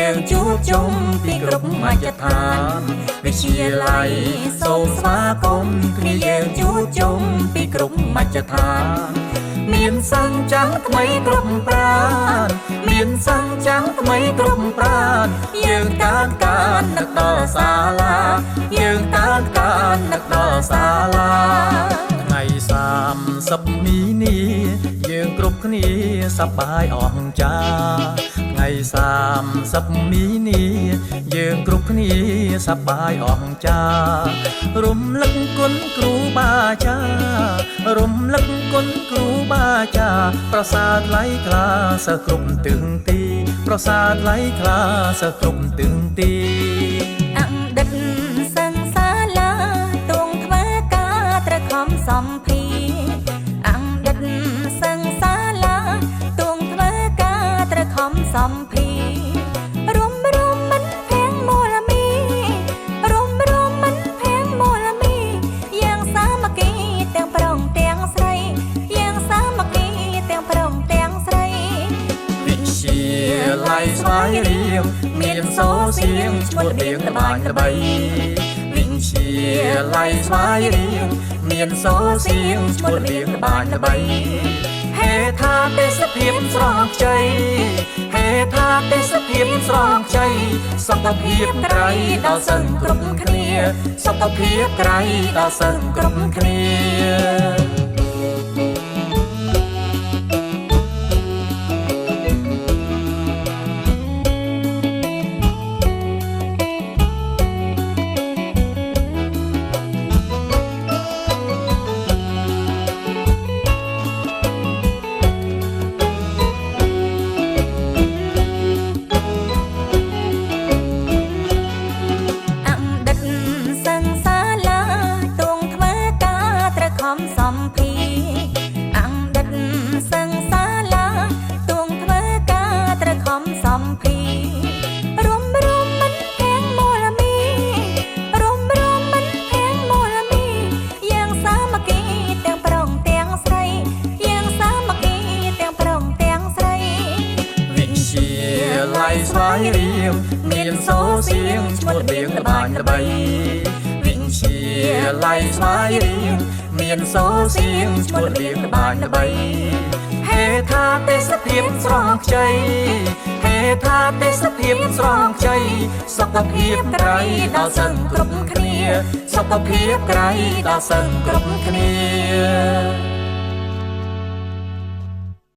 យើងជួបជុំពីគ្រប់មជ្ឈដ្ឋានវិទ្យាល័យសូមស្វាគមន៍គ្នាយើងជួបជុំពីគ្រប់មជ្ឈដ្ឋានមានសង្ឃចាំថ្មីគ្រប់ប្រានមានសង្ឃចាំថ្មីគ្រប់ប្រានយើងតាមការនឹកដល់សាលាយើងតាមការនឹកដល់សាលាថ្ងៃ30មីនាយើងគ្រប់គ្នាសប្បាយអស្ចារ្យថ្ងៃ30មីនាយើងគ្រប់គ្នាសប្បាយអស្ចារ្យរំលឹកគុណគ្រូបាអាចារ្យរំលឹកគុណគ្រូបាអាចារ្យប្រសើរថ្លៃថ្លាសិស្សគ្រប់ទិសទីប្រសើរថ្លៃថ្លាសិស្សគ្រប់ទិសទីអតីតសង្សាលាទងធ្វើការត្រខំសំភាអតីតសង្សាលាទងធ្វើការត្រខំសំភារំមិនភាំងមូលមីរំមិនភាំងមូលមីយ៉ាងសាមគ្គីទាំងប្រុងទាំងស្រីយ៉ាងសាមគ្គីទាំងប្រុងទាំងស្រីវិទ្យាល័យស្វាយរៀងមានសូរសៀងឈ្មោះរៀងល្បាញល្បីវិទ្យាល័យស្វាយរៀងមានសូរសៀងឈ្មោះរៀងល្បាញល្បីហេថាទេសភាពស្រស់ខ្ចីហេថាទេសភាពស្រស់ខ្ចីសុខភាពក្រៃដល់សិស្សគ្រប់គ្នាសុខភាពក្រៃដល់សិស្សគ្រប់គ្នាសំភាអតីតសង្សាលាទងធ្វើការត្រខំសំភារំមិនភាំងមូលមីរំមិនភាំងមូលមីយ៉ាងសាមគ្គីទាំងប្រុងទាំងស្រីយ៉ាងសាមគ្គីទាំងប្រុងទាំងស្រីវិទ្យាល័យស្វាយរៀងមានសូរសៀងឈ្មោះរៀងល្បាញល្បីវិទ្យាល័យស្វាយរៀងមានសូរសៀងឈ្មោះរៀងល្បាញល្បីហេថាទេសភាពស្រស់ខ្ចីហេថាទេសភាពស្រស់ខ្ចីសុខភាពក្រៃដល់សិស្សគ្រប់គ្នាសុខភាពក្រៃដល់សិស្សគ្រប់គ្នា